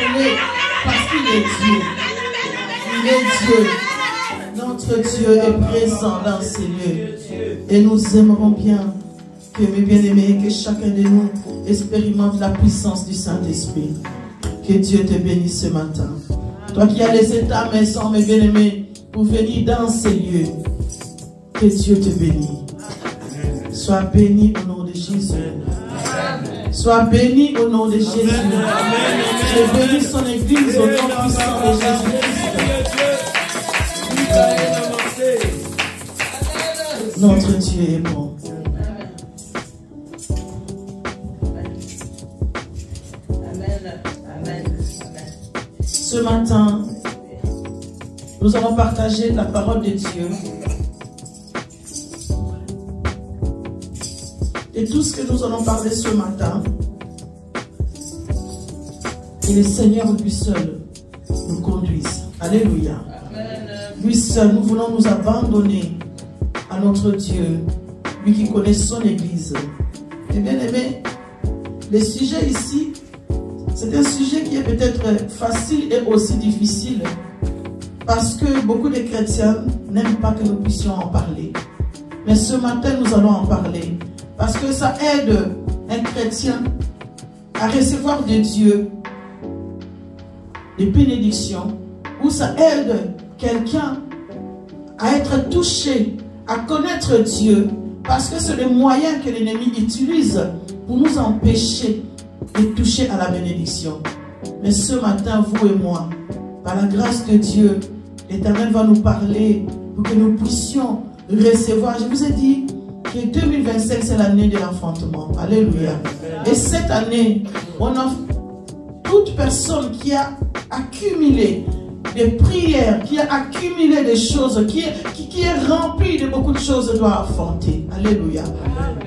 l'appeler parce qu'il est Dieu. Il est Dieu. Notre Dieu est présent dans ces lieux. Et nous aimerons bien que, mes bien-aimés, que chacun de nous expérimente la puissance du Saint-Esprit. Que Dieu te bénisse ce matin. Toi qui as laissé ta maison, mes bien-aimés, pour venir dans ces lieux, que Dieu te bénisse. Sois béni au nom de Jésus. Sois béni au nom de Jésus. Je bénis son église au nom puissant de Jésus-Christ. Notre Dieu est bon. Ce matin, nous allons partager la parole de Dieu. Et tout ce que nous allons parler ce matin, et le Seigneur lui seul nous conduise. Alléluia. Lui seul, nous voulons nous abandonner à notre Dieu, lui qui connaît son Église. Et bien aimé, le sujet ici, c'est un sujet qui est peut-être facile et aussi difficile, parce que beaucoup de chrétiens n'aiment pas que nous puissions en parler. Mais ce matin, nous allons en parler. Parce que ça aide un chrétien à recevoir de Dieu des bénédictions, ou ça aide quelqu'un à être touché, à connaître Dieu, parce que c'est le moyen que l'ennemi utilise pour nous empêcher de toucher à la bénédiction. Mais ce matin, vous et moi, par la grâce de Dieu, l'Éternel va nous parler pour que nous puissions recevoir. Je vous ai dit que 2025, c'est l'année de l'enfantement. Alléluia. Et cette année, on a toute personne qui a accumulé des prières, qui a accumulé des choses, qui est remplie de beaucoup de choses, doit affronter. Alléluia.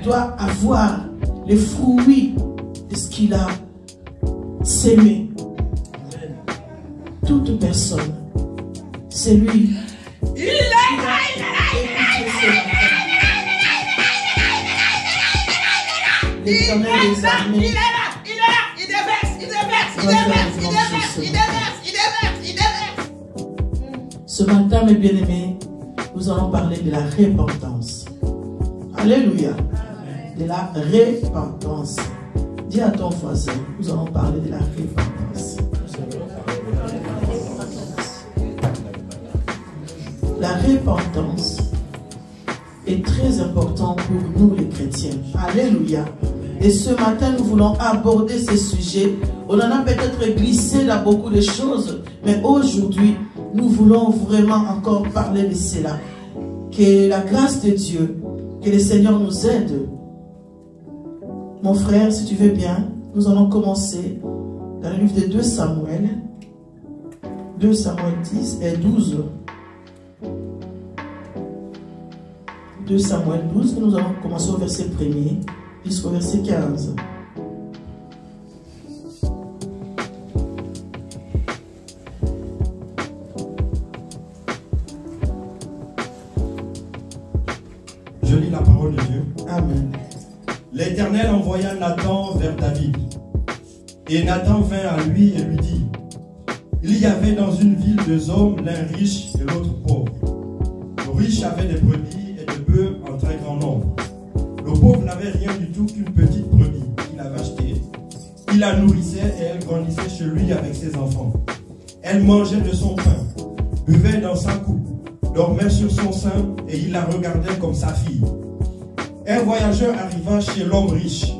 Doit avoir les fruits de ce qu'il a sémé. Toute personne, c'est lui. L'Éternel des armées. Ce matin, mes bien-aimés, nous allons parler de la repentance. Alléluia. De la repentance. Dis à ton voisin, nous allons parler de la repentance. La repentance est très importante pour nous les chrétiens. Alléluia. Et ce matin, nous voulons aborder ce sujet. On en a peut-être glissé dans beaucoup de choses, mais aujourd'hui, nous voulons vraiment encore parler de cela. Que la grâce de Dieu, que le Seigneur nous aide. Mon frère, si tu veux bien, nous allons commencer dans le livre de 2 Samuel. 2 Samuel 10 et 12. 2 Samuel 12, nous allons commencer au verset 1er jusqu'au verset 15. Je lis la parole de Dieu. Amen. L'Éternel envoya Nathan vers David. Et Nathan vint à lui et lui dit: il y avait dans une ville 2 hommes, l'un riche et l'autre pauvre. Le riche avait des brebis et des bœufs en très grand nombre. Le pauvre n'avait rien du tout qu'une petite brebis qu'il avait achetée. Il la nourrissait et elle grandissait chez lui avec ses enfants. Elle mangeait de son pain, buvait dans sa coupe, dormait sur son sein et il la regardait comme sa fille. Un voyageur arriva chez l'homme riche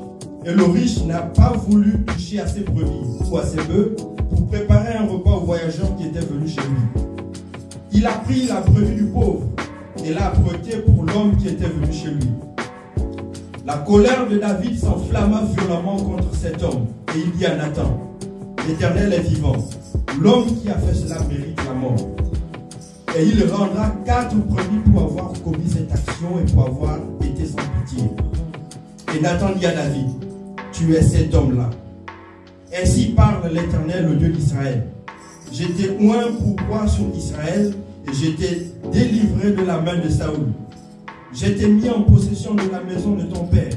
et le riche n'a pas voulu toucher à ses brebis ou à ses bœufs pour préparer un repas au voyageur qui était venu chez lui. Il a pris la brebis du pauvre et l'a apprêtée pour l'homme qui était venu chez lui. La colère de David s'enflamma violemment contre cet homme et il dit à Nathan: l'Éternel est vivant, l'homme qui a fait cela mérite la mort. Et il rendra 4 brebis pour avoir commis cette action et pour avoir été sans pitié. Et Nathan dit à David: tu es cet homme-là. Ainsi parle l'Éternel, le Dieu d'Israël. J'étais oint pour roi sur Israël et j'étais délivré de la main de Saoul. J'étais mis en possession de la maison de ton père.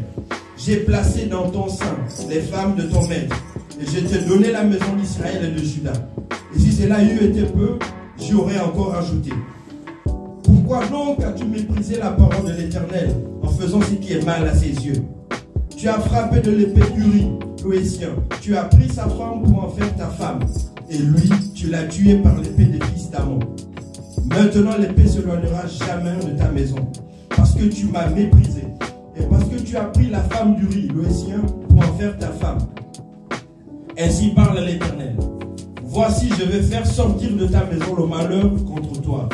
J'ai placé dans ton sein les femmes de ton maître et je t'ai donné la maison d'Israël et de Juda. Et si cela eût été peu, j'y aurais encore ajouté. Pourquoi donc as-tu méprisé la parole de l'Éternel en faisant ce qui est mal à ses yeux? Tu as frappé de l'épée Uri, l'Oétien. Tu as pris sa femme pour en faire ta femme. Et lui, tu l'as tué par l'épée des fils d'Amon. Maintenant, l'épée ne s'éloignera jamais de ta maison, parce que tu m'as méprisé. Et parce que tu as pris la femme d'Uri, l'Oétien, pour en faire ta femme. Ainsi parle l'Éternel. Voici, je vais faire sortir de ta maison le malheur contre toi.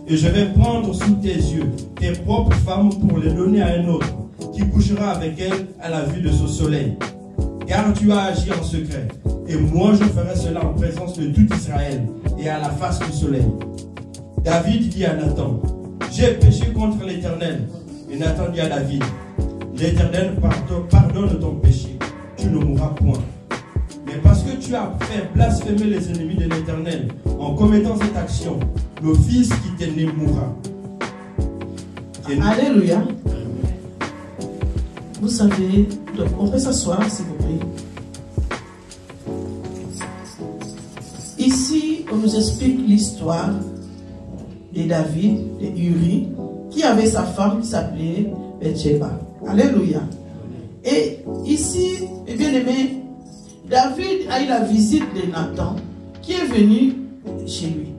Et je vais prendre sous tes yeux tes propres femmes pour les donner à un autre, qui couchera avec elle à la vue de ce soleil. Car tu as agi en secret, et moi je ferai cela en présence de tout Israël et à la face du soleil. David dit à Nathan, j'ai péché contre l'Éternel. Et Nathan dit à David, l'Éternel pardonne ton péché, tu ne mourras point. Mais parce que tu as fait blasphémer les ennemis de l'Éternel en commettant cette action, le fils qui t'est né mourra. Alléluia. Vous savez, donc on peut s'asseoir s'il vous plaît. Ici, on nous explique l'histoire de David, de Uri, qui avait sa femme qui s'appelait Bathsheba. Alléluia. Et ici, bien aimé, David a eu la visite de Nathan qui est venu chez lui.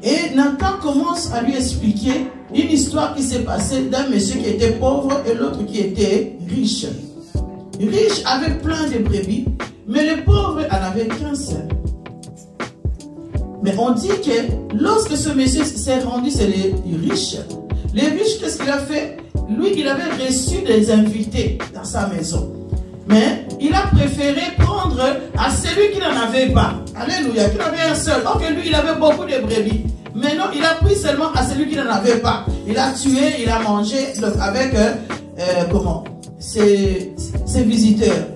Et Nathan commence à lui expliquer une histoire qui s'est passée d'un monsieur qui était pauvre et l'autre qui était riche. Riche avait plein de brebis, mais le pauvre en avait qu'un seul. Mais on dit que lorsque ce monsieur s'est rendu chez les riches, qu'est-ce qu'il a fait? Lui, il avait reçu des invités dans sa maison. Mais il a préféré prendre à celui qui n'en avait pas. Alléluia, qui en avait un seul. Donc lui, il avait beaucoup de brebis. Mais non, il a pris seulement à celui qui n'en avait pas. Il a tué, il a mangé avec ses visiteurs.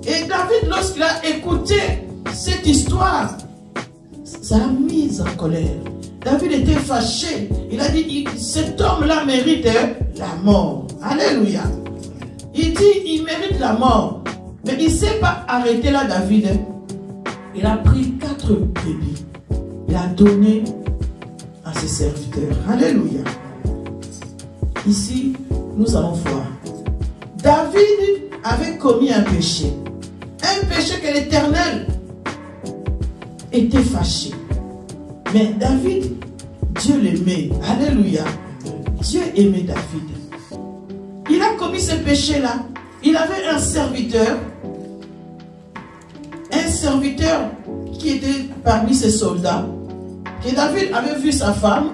Et David, lorsqu'il a écouté cette histoire, ça l'a mis en colère. David était fâché. Il a dit, cet homme-là mérite la mort. Alléluia. Il dit, il mérite la mort. Mais il ne s'est pas arrêté là, David. Il a pris 4 brebis. Il a donné à ses serviteurs. Alléluia. Ici, nous allons voir. David avait commis un péché. Un péché que l'Éternel était fâché. Mais David, Dieu l'aimait. Alléluia. Dieu aimait David. Il a commis ce péché-là. Il avait un serviteur qui était parmi ses soldats, que David avait vu sa femme.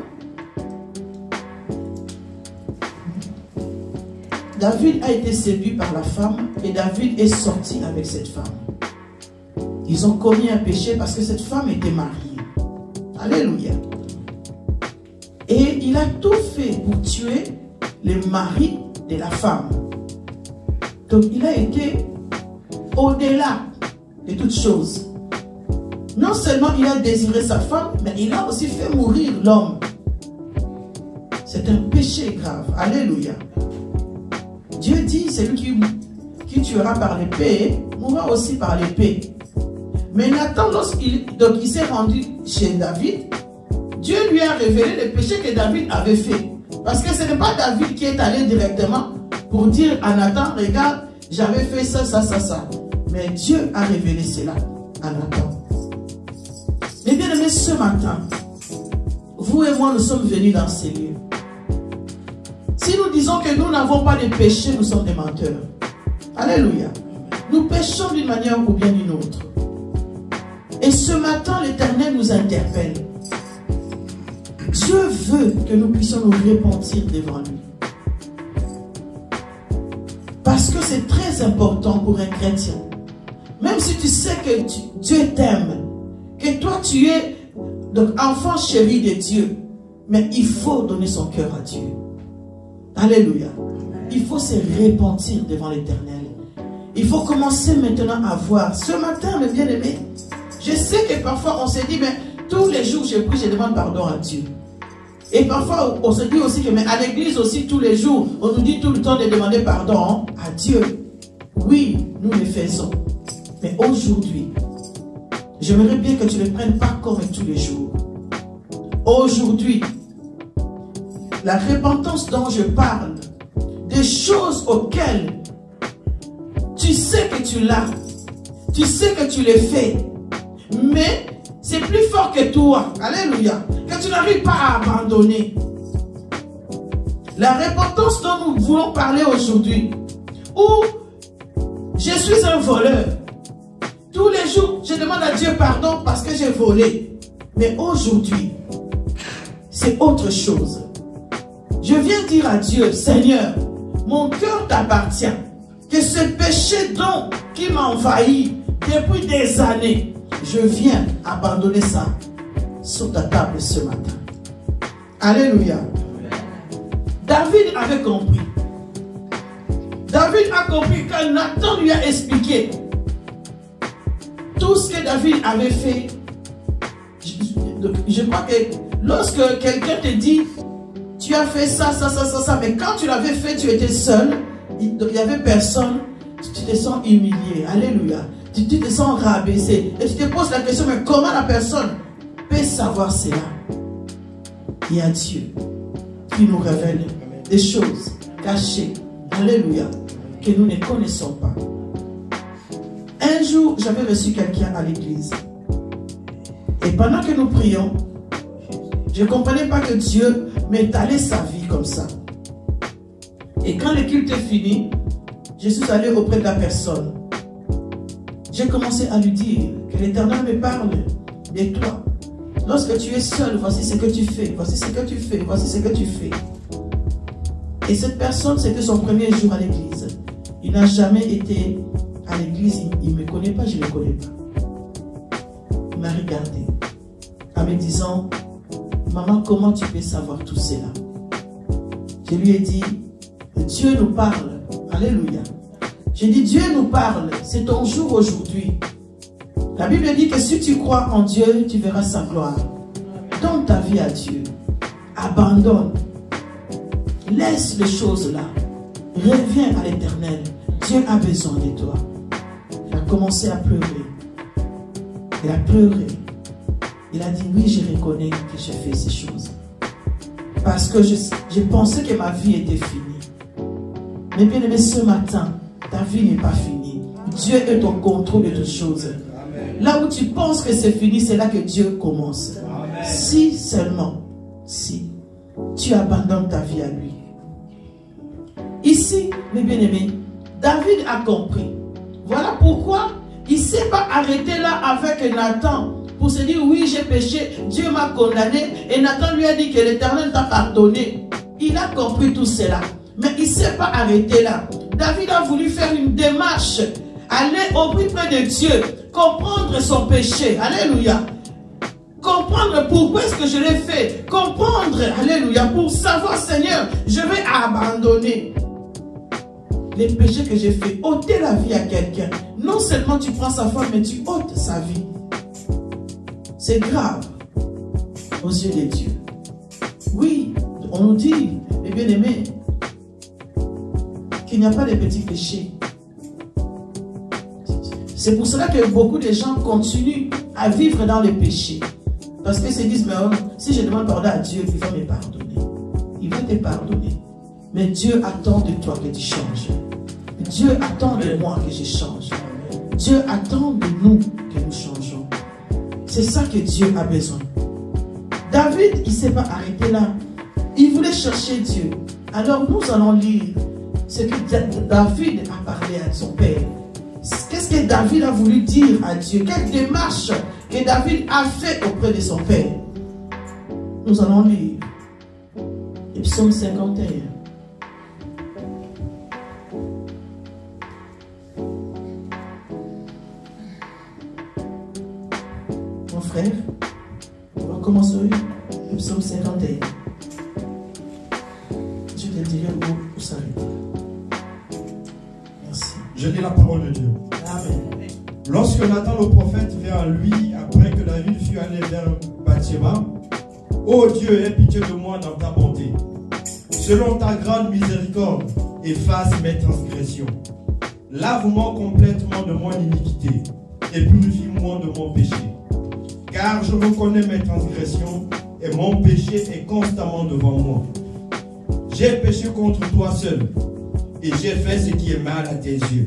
David a été séduit par la femme et David est sorti avec cette femme. Ils ont commis un péché parce que cette femme était mariée. Alléluia. Et il a tout fait pour tuer le mari de la femme. Donc il a été au-delà de toutes choses. Non seulement il a désiré sa femme, mais il a aussi fait mourir l'homme. C'est un péché grave. Alléluia. Dieu dit, celui qui tuera par l'épée, mourra aussi par l'épée. Mais Nathan, lorsqu'il s'est rendu chez David, Dieu lui a révélé le péché que David avait fait. Parce que ce n'est pas David qui est allé directement pour dire à Nathan, regarde, j'avais fait ça, ça, ça, ça. Mais Dieu a révélé cela à Nathan. Mais bien aimés, ce matin, vous et moi, nous sommes venus dans ces lieux. Si nous disons que nous n'avons pas de péché, nous sommes des menteurs. Alléluia. Nous péchons d'une manière ou bien d'une autre. Et ce matin, l'Éternel nous interpelle. Dieu veut que nous puissions nous repentir devant lui. Parce que c'est très important pour un chrétien. Même si tu sais que Dieu t'aime, que toi tu es donc enfant chéri de Dieu, mais il faut donner son cœur à Dieu. Alléluia. Il faut se repentir devant l'Éternel. Il faut commencer maintenant à voir. Ce matin, mes bien-aimés, je sais que parfois on se dit, mais tous les jours je prie, je demande pardon à Dieu. Et parfois on se dit aussi que, mais à l'église aussi tous les jours, on nous dit tout le temps de demander pardon à Dieu. Oui, nous le faisons. Mais aujourd'hui, j'aimerais bien que tu ne le prennes pas comme tous les jours. Aujourd'hui, la repentance dont je parle, des choses auxquelles tu sais que tu l'as, tu sais que tu les fais, mais c'est plus fort que toi, alléluia, que tu n'arrives pas à abandonner. La repentance dont nous voulons parler aujourd'hui, où je suis un voleur, tous les jours je demande à Dieu pardon parce que j'ai volé, mais aujourd'hui c'est autre chose. Je viens dire à Dieu, Seigneur, mon cœur t'appartient, que ce péché donc qui m'a envahi depuis des années, je viens abandonner ça sur ta table ce matin. Alléluia. David avait compris. David a compris quand Nathan lui a expliqué tout ce que David avait fait. Je crois que lorsque quelqu'un te dit tu as fait ça, mais quand tu l'avais fait, tu étais seul, il n'y avait personne, tu te sens humilié. Alléluia. Tu te sens rabaissé. Et tu te poses la question, mais comment la personne peut savoir cela? Il y a Dieu qui nous révèle des choses cachées. Alléluia. Que nous ne connaissons pas. Un jour, j'avais reçu quelqu'un à l'église. Et pendant que nous prions, je ne comprenais pas que Dieu m'étalait sa vie comme ça. Et quand le culte est fini, je suis allé auprès de la personne. J'ai commencé à lui dire que l'Éternel me parle de toi. Lorsque tu es seul, voici ce que tu fais, voici ce que tu fais, voici ce que tu fais. Et cette personne, c'était son premier jour à l'église. Il n'a jamais été à l'église, il ne me connaît pas, je ne le connais pas. Il m'a regardé en me disant, maman, comment tu peux savoir tout cela? Je lui ai dit, Dieu nous parle. Alléluia. J'ai dit, Dieu nous parle, c'est ton jour aujourd'hui. La Bible dit que si tu crois en Dieu, tu verras sa gloire. Donne ta vie à Dieu. Abandonne. Laisse les choses là. Reviens à l'Éternel. Dieu a besoin de toi. Il a commencé à pleurer. Il a pleuré. Il a dit, oui, je reconnais que j'ai fait ces choses. Parce que je pensais que ma vie était finie. Mais bien aimé, ce matin, ta vie n'est pas finie. Dieu est au contrôle de toutes choses. Là où tu penses que c'est fini, c'est là que Dieu commence. Amen. Si seulement, si tu abandonnes ta vie à lui. Ici, mes bien-aimés, David a compris. Voilà pourquoi il ne s'est pas arrêté là avec Nathan pour se dire, oui, j'ai péché, Dieu m'a condamné. Et Nathan lui a dit que l'Éternel t'a pardonné. Il a compris tout cela. Mais il ne s'est pas arrêté là. David a voulu faire une démarche, aller au plus près de Dieu, comprendre son péché. Alléluia. Comprendre pourquoi est-ce que je l'ai fait. Comprendre, alléluia, pour savoir, Seigneur, je vais abandonner les péchés que j'ai fait. Ôter la vie à quelqu'un. Non seulement tu prends sa foi, mais tu ôtes sa vie. C'est grave aux yeux de Dieu. Oui, on nous dit, mes bien-aimés, qu'il n'y a pas de petits péchés. C'est pour cela que beaucoup de gens continuent à vivre dans les péchés. Parce qu'ils se disent, mais si je demande pardon à Dieu, il va me pardonner. Il va te pardonner. Mais Dieu attend de toi que tu changes. Dieu attend de moi que je change. Dieu attend de nous que nous changeons. C'est ça que Dieu a besoin. David, il ne s'est pas arrêté là. Il voulait chercher Dieu. Alors nous allons lire ce que David a parlé à son père. Qu'est-ce que David a voulu dire à Dieu? Quelle démarche que David a fait auprès de son père? Nous allons lire le psaume 51. Mon frère, on va commencer le psaume 51. Je te dirai où s'arrêter. Merci. Je lis la parole de Dieu. Amen. Lorsque Nathan le prophète vint à lui, après que David fut allé vers Bathsheba, ô Dieu, aie pitié de moi dans ta bonté. Selon ta grande miséricorde, efface mes transgressions. Lave-moi complètement de mon iniquité et purifie-moi de mon péché. Car je reconnais mes transgressions et mon péché est constamment devant moi. J'ai péché contre toi seul et j'ai fait ce qui est mal à tes yeux,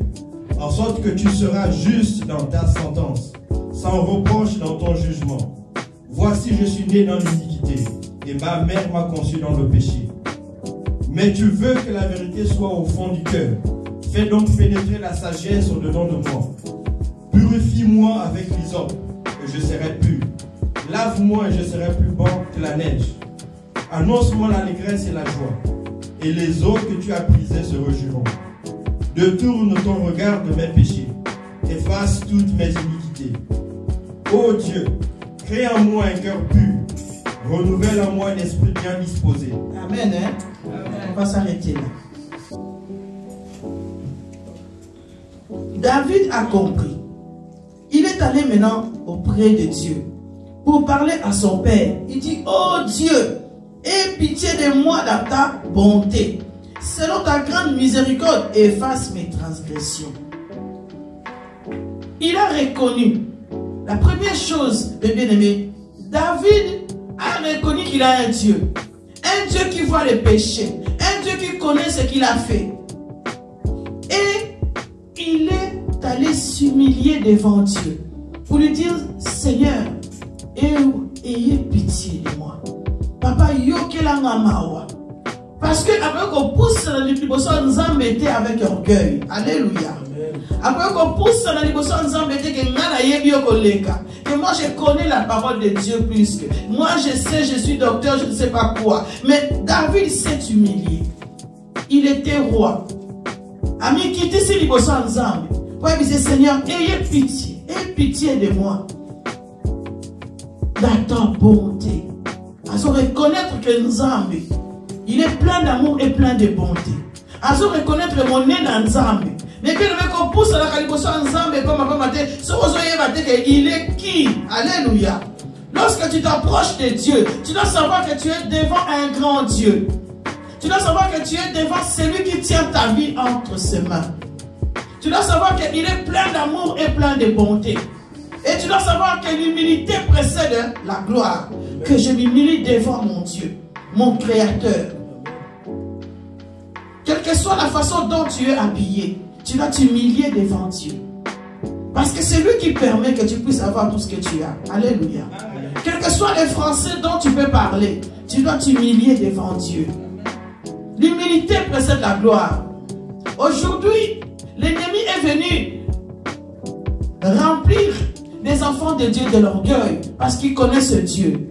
en sorte que tu seras juste dans ta sentence, sans reproche dans ton jugement. Voici, je suis né dans l'iniquité et ma mère m'a conçu dans le péché. Mais tu veux que la vérité soit au fond du cœur. Fais donc pénétrer la sagesse au-dedans de moi. Purifie-moi avec l'hysope et je serai pur. Lave-moi et je serai plus bon que la neige. Annonce-moi l'allégresse et la joie, et les eaux que tu as brisées se réjouiront. Détourne ton regard de mes péchés, efface toutes mes iniquités. Ô Dieu, crée en moi un cœur pur, renouvelle en moi un esprit bien disposé. Amen. On va s'arrêter là. David a compris. Il est allé maintenant auprès de Dieu pour parler à son père. Il dit, oh Dieu, aie pitié de moi dans ta bonté. Selon ta grande miséricorde, efface mes transgressions. Il a reconnu. La première chose, mes bien-aimés, David a reconnu qu'il a un Dieu. Un Dieu qui voit les péchés. Un Dieu qui connaît ce qu'il a fait. Et il est allé s'humilier devant Dieu pour lui dire, Seigneur, ayez pitié de moi. Papa, yokelanga mawa. Parce que après qu'on pousse dans les liboso, nous embêter avec orgueil. Alléluia. Après qu'on pousse dans les liboso, nous embêter que ngana yebi yokoleka. Que moi je connais la parole de Dieu plus que. Moi je sais, je suis docteur, je ne sais pas quoi. Mais David s'est humilié. Il était roi. Ami quitte si liboso nzambe. Pour dire Seigneur, ayez pitié de moi. Dans ta bonté. À se reconnaître que Nzambe, il est plein d'amour et plein de bonté. À se reconnaître mon nez dans Nzambe. Mais que le qu'on pousse à la calibosso Nzambe comme un matin, il est qui? Alléluia. Lorsque tu t'approches de Dieu, tu dois savoir que tu es devant un grand Dieu. Tu dois savoir que tu es devant celui qui tient ta vie entre ses mains. Tu dois savoir qu'il est plein d'amour et plein de bonté. Et tu dois savoir que l'humilité précède la gloire. Que je m'humilie devant mon Dieu, mon Créateur. Quelle que soit la façon dont tu es habillé, tu dois t'humilier devant Dieu. Parce que c'est lui qui permet que tu puisses avoir tout ce que tu as. Alléluia. Quels que soient les français dont tu peux parler, tu dois t'humilier devant Dieu. L'humilité précède la gloire. Aujourd'hui, l'ennemi est venu remplir les enfants de Dieu de l'orgueil parce qu'ils connaissent Dieu.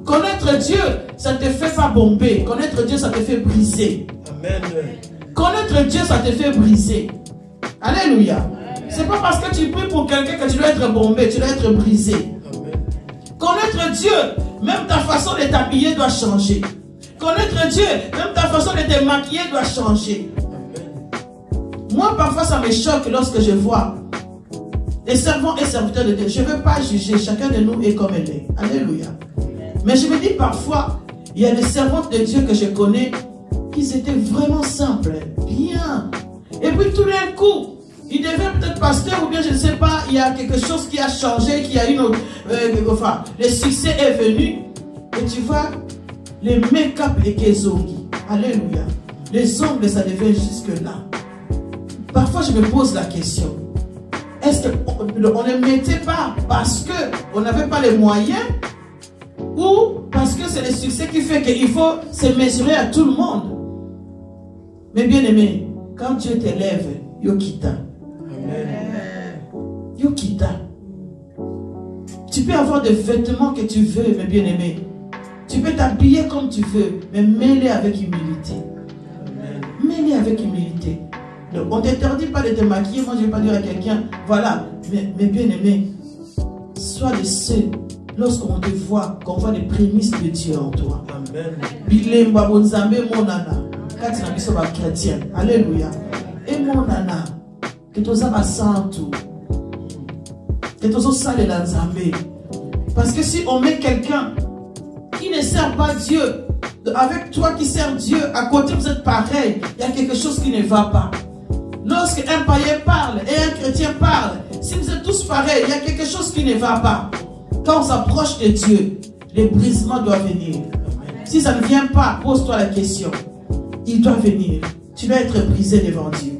Connaître Dieu, ça ne te fait pas bomber. Connaître Dieu, ça te fait briser. Amen. Connaître Dieu, ça te fait briser. Alléluia. C'est pas parce que tu pries pour quelqu'un que tu dois être bombé, tu dois être brisé. Amen. Connaître Dieu, même ta façon de t'habiller doit changer. Connaître Dieu, même ta façon de te maquiller doit changer. Amen. Moi, parfois, ça me choque lorsque je vois les servants et serviteurs de Dieu. Je ne veux pas juger, chacun de nous est comme elle est. Alléluia. Mais je me dis parfois, il y a des servantes de Dieu que je connais qui étaient vraiment simples, bien. Et puis tout d'un coup, ils deviennent peut-être pasteur ou bien je ne sais pas, il y a quelque chose qui a changé, qui a une autre, enfin, le succès est venu. Et tu vois, les make-up et kezongi. Alléluia. Les ongles, ça devient jusque là. Parfois, je me pose la question. Est-ce qu'on ne mettait pas parce qu'on n'avait pas les moyens ou parce que c'est le succès qui fait qu'il faut se mesurer à tout le monde? Mais bien aimé, quand Dieu t'élève, Yokita. Yokita. Tu peux avoir des vêtements que tu veux, mais bien aimé. Tu peux t'habiller comme tu veux, mais mets-les avec humilité. Mets-les avec humilité. Donc, on ne t'interdit pas de te maquiller. Moi, je ne vais pas dire à quelqu'un, voilà, mais bien aimé, sois de ceux, lorsqu'on te voit, qu'on voit les prémices de Dieu en toi. Amen. Bilemba bonzambe monana. Quand tu n'as pas chrétien. Alléluia. Et monana. Que tu as santo. Que tu as salé dans Zambé. Parce que si on met quelqu'un qui ne sert pas Dieu, avec toi qui sert Dieu, à côté vous êtes pareil, il y a quelque chose qui ne va pas. Lorsqu'un païen parle et un chrétien parle, si vous êtes tous pareils, il y a quelque chose qui ne va pas. Quand on s'approche de Dieu, les brisements doivent venir. Si ça ne vient pas, pose-toi la question. Il doit venir. Tu dois être brisé devant Dieu.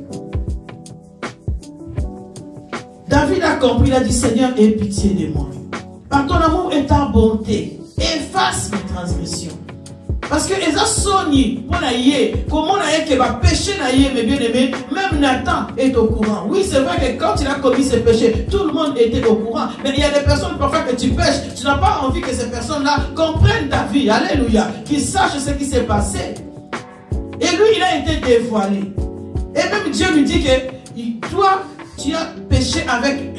David a compris, il a dit, Seigneur, aie pitié de moi. Par ton amour et ta bonté, efface mes transgressions. Parce que Eza Soni, comment on a que va pécher, mais bien aimé, même Nathan est au courant. Oui, c'est vrai que quand il a commis ce péché, tout le monde était au courant. Mais il y a des personnes parfois que tu pêches, tu n'as pas envie que ces personnes-là comprennent ta vie. Alléluia. Qu'ils sachent ce qui s'est passé. Et lui, il a été dévoilé. Et même Dieu lui dit que toi, tu as péché avec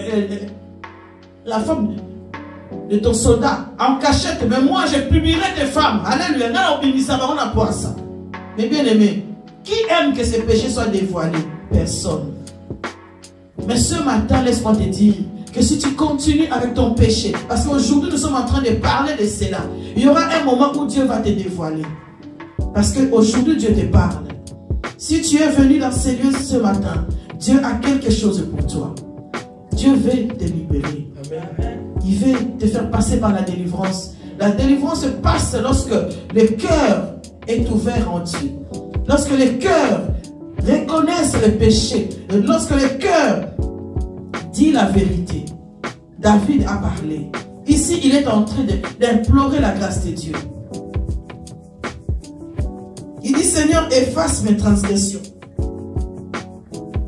la femme de ton soldat en cachette, mais moi je publierai tes femmes. Alléluia. Mais bien aimé, qui aime que ces péchés soient dévoilés? Personne. Mais ce matin, laisse-moi te dire que si tu continues avec ton péché, parce qu'aujourd'hui nous sommes en train de parler de cela, il y aura un moment où Dieu va te dévoiler. Parce qu'aujourd'hui Dieu te parle. Si tu es venu dans ces lieux ce matin, Dieu a quelque chose pour toi. Dieu veut te libérer. Amen. Il veut te faire passer par la délivrance. La délivrance se passe lorsque le cœur est ouvert en Dieu. Lorsque le cœur reconnaisse le péché. Lorsque le cœur dit la vérité. David a parlé. Ici, il est en train d'implorer la grâce de Dieu. Il dit, Seigneur, efface mes transgressions.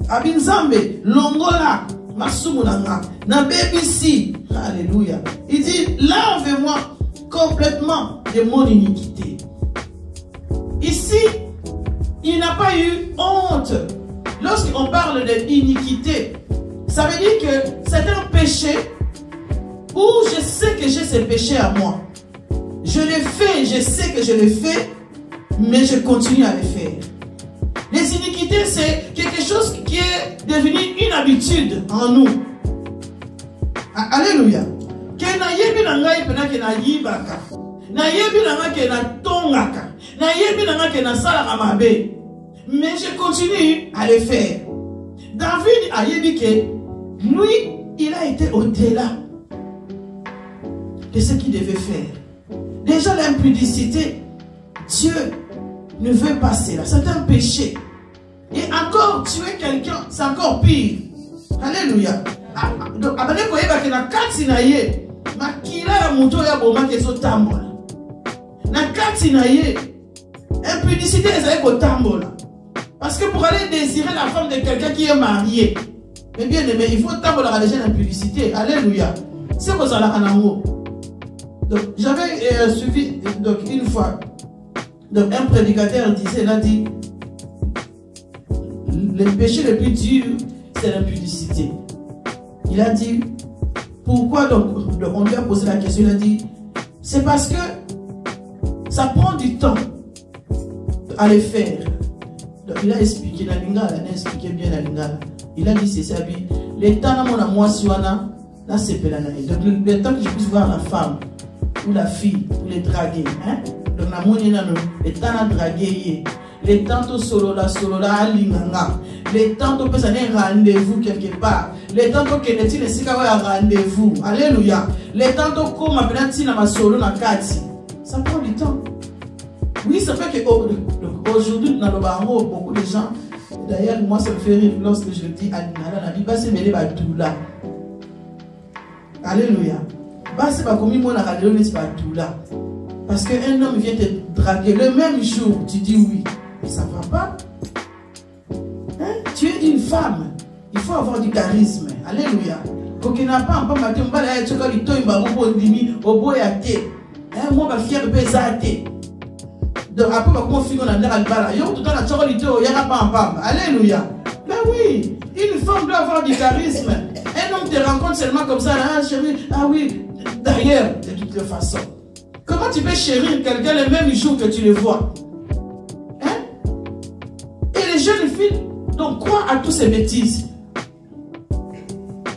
Abinzambe, longola, masumunanga, na BBC. Alléluia. Il dit, lave-moi complètement de mon iniquité. Ici, il n'a pas eu honte. Lorsqu'on parle d'iniquité, ça veut dire que c'est un péché où je sais que j'ai ce péché à moi. Je l'ai fait, je sais que je l'ai fait, mais je continue à le faire. Les iniquités, c'est quelque chose qui est devenu une habitude en nous. Alléluia. Que na yebi na ngai pena ke na yibaka. Na yebi na ngai ke na tongaka. Na yebi na ngai ke na salaka mabe. Mais je continue à le faire. David a yebi que lui, il a été au-delà de ce qu'il devait faire. Déjà l'impudicité, Dieu ne veut pas cela. C'est un péché. Et encore tuer quelqu'un, c'est encore pire. Alléluia. Donc, après que na kati na ye, makila ya muto ya boma keso tambola. Na kati na ye, impudicité ezali ko tambola. Parce que pour aller désirer la femme de quelqu'un qui est marié, mais bien aimé, il faut tambola déjà l'impudicité. Alléluia. C'est pour ça la kanango. Donc, j'avais suivi donc une fois. Donc, un prédicateur disait, il a dit, le péché le plus dur, c'est l'impudicité. Il a dit, pourquoi donc on lui a posé la question, il a dit, c'est parce que ça prend du temps à le faire. Donc il a expliqué la lingala, il a expliqué bien la lingala. Il a dit, c'est ça, le temps à mon moi suana, là c'est pelana. Donc le temps que je puisse voir la femme ou la fille pour les draguer, hein? Donc la monnaie le temps à draguer. Les temps de solo la alinganga. Les temps de passer un rendez-vous quelque part. Les temps de keneti le sika wa rendez-vous. Alléluia. Les temps de comme appeler na solo na kati. Ça prend du temps. Oui, ça fait que aujourd'hui dans le barreau beaucoup de gens. D'ailleurs moi ça me fait rire lorsque je dis alingala na biba c'est mêlé ba doula. Alléluia. Bah c'est pas comme moi na radio n'est pas doula. Parce qu'un homme vient te draguer le même jour, tu dis oui. Mais ça ne va pas. Hein? Tu es une femme. Il faut avoir du charisme. Alléluia. Quand il n'a pas un peu maté, on va aller checker le temps, il va au bout et à thé. Moi, je suis fier de peser. Donc après, comment on fait qu'on a l'air à l'bala? Yo, tout le temps, la checker le temps, il n'y a pas un pam. Alléluia. Ben oui, une femme doit avoir du charisme. Un homme te rencontre seulement comme ça. Ah, chérie, ah oui. D'ailleurs, de toutes les façons. Comment tu peux chérir quelqu'un le même jour que tu le vois? Et les jeunes filles donc croient à toutes ces bêtises.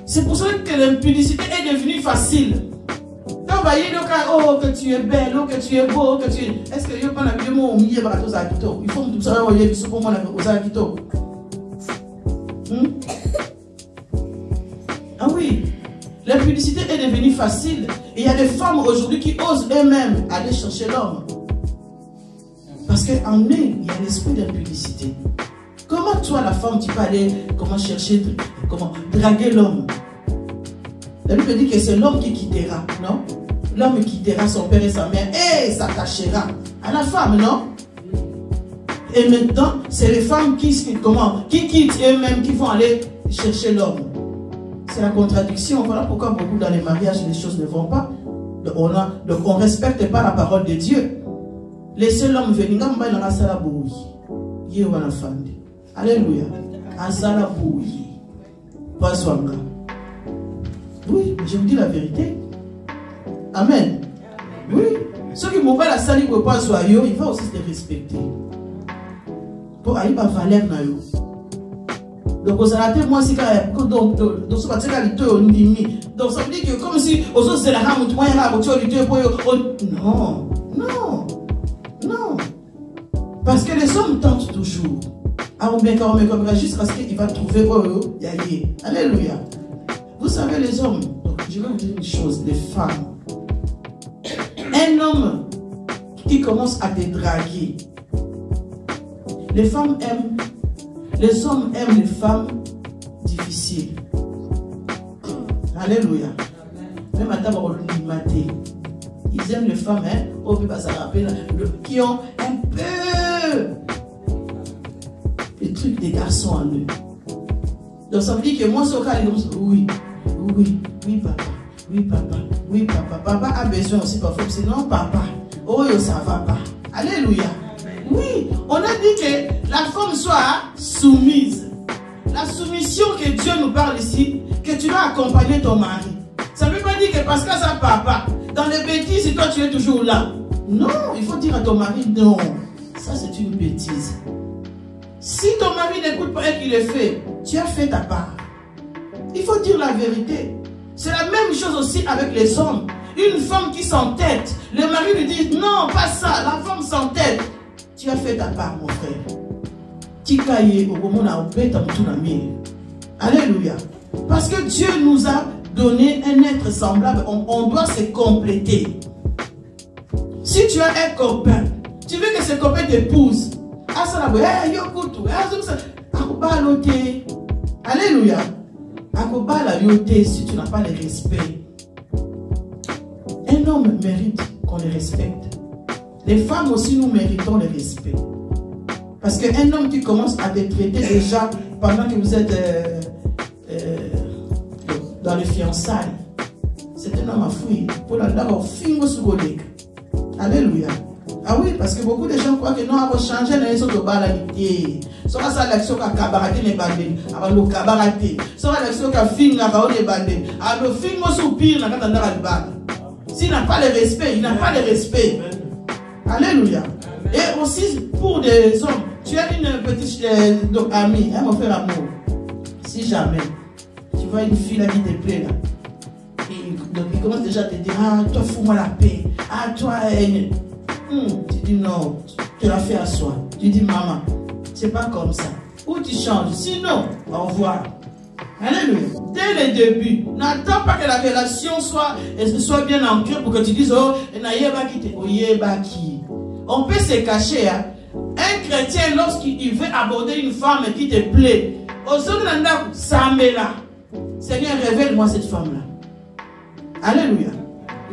C'est pour ça que l'impudicité est devenue facile. Quand on va dire oh que tu es belle, oh que tu es beau, que tu es... Est-ce que je peux il faut tout ça pour moi aux akito. Ah oui, l'impudicité est devenue facile. Et il y a des femmes aujourd'hui qui osent eux-mêmes aller chercher l'homme. Parce qu'en eux, il y a l'esprit d'impudicité. Comment toi, la femme, tu peux aller chercher, comment draguer l'homme? La Bible dit que c'est l'homme qui quittera, non? L'homme quittera son père et sa mère et s'attachera à la femme, non? Et maintenant, c'est les femmes qui quittent eux-mêmes, qui vont aller chercher l'homme. C'est la contradiction. Voilà pourquoi beaucoup dans les mariages, les choses ne vont pas. Donc on ne respecte pas la parole de Dieu. Laissez l'homme venir. Alléluia. Oui, je vous dis la vérité. Amen. Oui. Ceux qui m'ont pas la salle, il va aussi se respecter. Pour aller à valeur. Donc, vous avez moi, c'est donc ça veut dire que comme si aux autres, c'est la rame, non, non, non. Parce que les hommes tentent toujours. Jusqu'à ce qu'il va trouver Alléluia. Vous savez, les hommes, je vais vous dire une chose, les femmes. Un homme qui commence à te draguer, les hommes aiment les femmes difficiles. Alléluia. Même à d'abord ils aiment les femmes, qui ont un peu les trucs des garçons en eux. Donc ça veut dire que moi, oui, papa, oui, papa, oui, papa. Papa a besoin aussi parfois, sinon papa, ça va pas. Alléluia. Oui, on a dit que la femme soit soumise. La soumission que Dieu nous parle ici, que tu vas accompagner ton mari. Ça ne veut pas dire que parce que ça papa, dans les bêtises, toi tu es toujours là. Non, il faut dire à ton mari, non, ça c'est une bêtise. Si ton mari n'écoute pas et qu'il le fait, tu as fait ta part. Il faut dire la vérité. C'est la même chose aussi avec les hommes. Une femme qui s'entête, le mari lui dit, non, pas ça, la femme s'entête. Tu as fait ta part, mon frère. Alléluia. Parce que Dieu nous a donné un être semblable. On doit se compléter. Si tu as un copain, tu veux que ce copain t'épouse. Alléluia. Si tu n'as pas le respect. Un homme mérite qu'on le respecte. Les femmes aussi, nous méritons le respect. Parce qu'un homme qui commence à te traiter déjà pendant que vous êtes dans les fiançailles, c'est un homme à fouiller. Pour l'adore, film sur le deck. Alléluia. Ah oui, parce que beaucoup de gens croient que non, on va changer les autres balades. Ça va ça l'action qu'a cabareté les bandés. Alors le cabareté. Ça va l'action qu'a film la raon les bandés. Alors le film soupir n'a qu'à le bal. S'il n'a pas le respect, il n'a pas le respect. Alléluia. Et aussi pour des hommes, tu as une petite amie, elle m'a fait l'amour. Si jamais tu vois une fille là qui te plaît là, et donc il commence déjà à te dire, ah toi fous-moi la paix, ah toi, tu dis non, tu l'as fait à soi. Tu dis maman, c'est pas comme ça. Ou tu changes, sinon, au revoir. Alléluia. Dès le début, n'attends pas que la relation soit bien ancrée pour que tu dises, oh, on peut se cacher. Hein? Un chrétien, lorsqu'il veut aborder une femme qui te plaît, Seigneur, révèle-moi cette femme-là. Alléluia.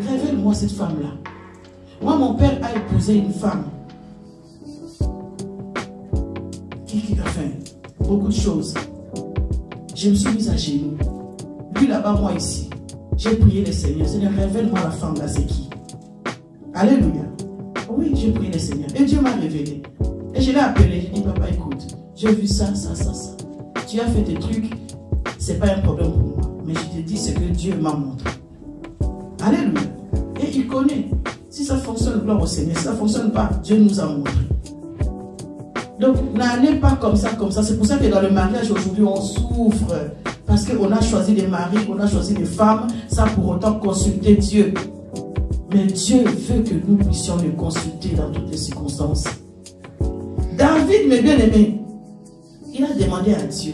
Révèle-moi cette femme-là. Moi, mon père a épousé une femme qui a fait beaucoup de choses. Je me suis mise à genoux. Lui là-bas, moi ici. J'ai prié le Seigneur. Seigneur, révèle-moi la femme là, c'est qui? Alléluia. Oui, j'ai prié le Seigneur. Et Dieu m'a révélé. Et je l'ai appelé. J'ai dit, papa, écoute, j'ai vu ça. Tu as fait des trucs. C'est pas un problème pour moi. Mais je te dis ce que Dieu m'a montré. Alléluia. Et il connaît. Si ça fonctionne, gloire au Seigneur. Si ça ne fonctionne pas, Dieu nous a montré. Donc, n'allez pas comme ça. C'est pour ça que dans le mariage, aujourd'hui, on souffre. Parce qu'on a choisi des maris, on a choisi des femmes, sans pour autant consulter Dieu. Mais Dieu veut que nous puissions le consulter dans toutes les circonstances. David, mes bien-aimés, il a demandé à Dieu,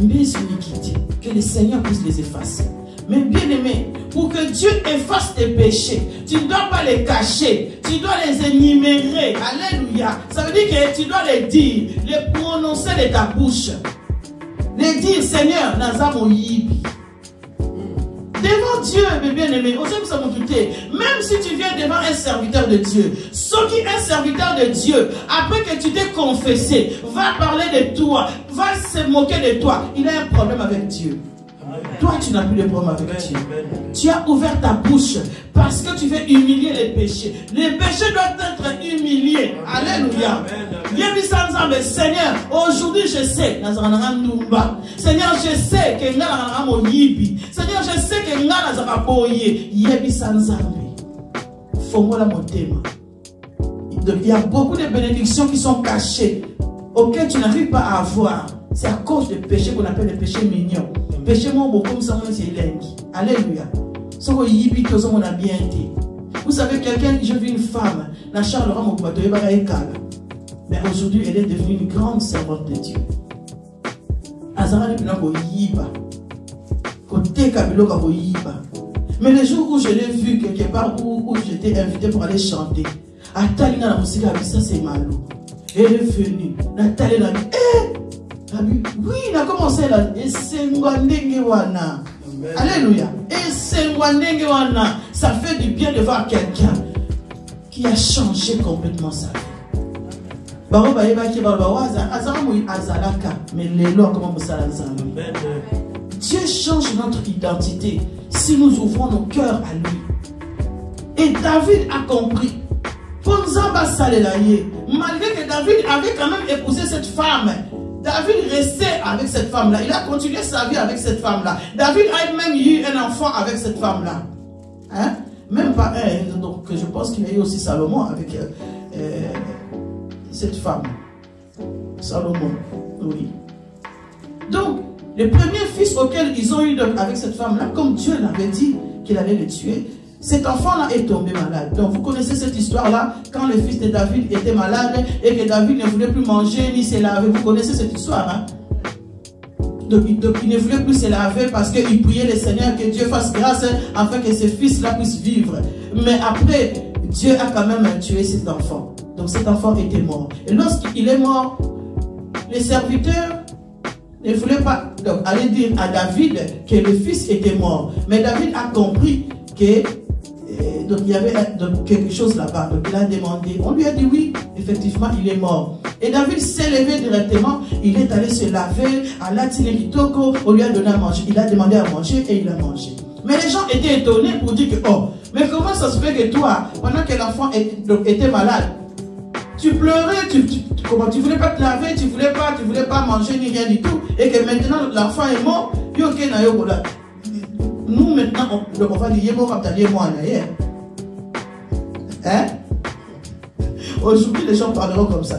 mes iniquités, que le Seigneur puisse les effacer. Mais bien aimé, pour que Dieu efface tes péchés, tu ne dois pas les cacher, tu dois les énumérer. Alléluia. Ça veut dire que tu dois les dire, les prononcer de ta bouche. Les dire, Seigneur, Nazamo Yibi. Devant Dieu, mes bien-aimés, même si tu viens devant un serviteur de Dieu, ce qui est un serviteur de Dieu, après que tu t'es confessé, va parler de toi, va se moquer de toi, il a un problème avec Dieu. Toi, tu n'as plus de problème avec Dieu. Tu as ouvert ta bouche parce que tu veux humilier les péchés. Les péchés doivent être humiliés. Alléluia. Seigneur, aujourd'hui je sais. Seigneur, je sais que Seigneur, je sais que il y a beaucoup de bénédictions qui sont cachées, auxquelles tu n'arrives pas à avoir. C'est à cause des péchés qu'on appelle les péchés mignons. Péché comme ça, c'est lengi. Alléluia. Vous savez, quelqu'un, je vis une femme, la Charles mais aujourd'hui, elle est devenue une grande servante de Dieu. Mais le jour où je l'ai vue quelque part, où j'étais invité pour aller chanter, Nathalie dans la musique, ça c'est malou. Elle est venue. Nathalie l'a dit, oui, il a commencé là. Alléluia. Ça fait du bien de voir quelqu'un qui a changé complètement sa vie. Dieu change notre identité si nous ouvrons nos cœurs à lui. Et David a compris. Malgré que David avait quand même épousé cette femme, David restait avec cette femme-là. Il a continué sa vie avec cette femme-là. David a même eu un enfant avec cette femme-là. Hein? Même pas un. Donc je pense qu'il a eu aussi Salomon avec cette femme. Salomon, oui. Donc, le premier fils auquel ils ont eu avec cette femme-là, comme Dieu l'avait dit qu'il allait le tuer, cet enfant-là est tombé malade. Donc, vous connaissez cette histoire-là, quand le fils de David était malade et que David ne voulait plus manger ni se laver. Vous connaissez cette histoire, hein? Donc, il ne voulait plus se laver parce qu'il priait le Seigneur que Dieu fasse grâce afin que ce fils-là puisse vivre. Mais après, Dieu a quand même tué cet enfant. Donc, cet enfant était mort. Et lorsqu'il est mort, les serviteurs ne voulaient pas aller dire à David que le fils était mort. Mais David a compris que donc il y avait quelque chose là-bas. Donc il a demandé. On lui a dit oui, effectivement, il est mort. Et David s'est levé directement. Il est allé se laver à la Tinekitoko. On lui a donné à manger. Il a demandé à manger et il a mangé. Mais les gens étaient étonnés pour dire que, oh, mais comment ça se fait que toi, pendant que l'enfant était malade, tu pleurais, tu voulais pas te laver, tu voulais pas manger ni rien du tout, et que maintenant l'enfant est mort, nous maintenant, on va dire, hein? Aujourd'hui, les gens parleront comme ça.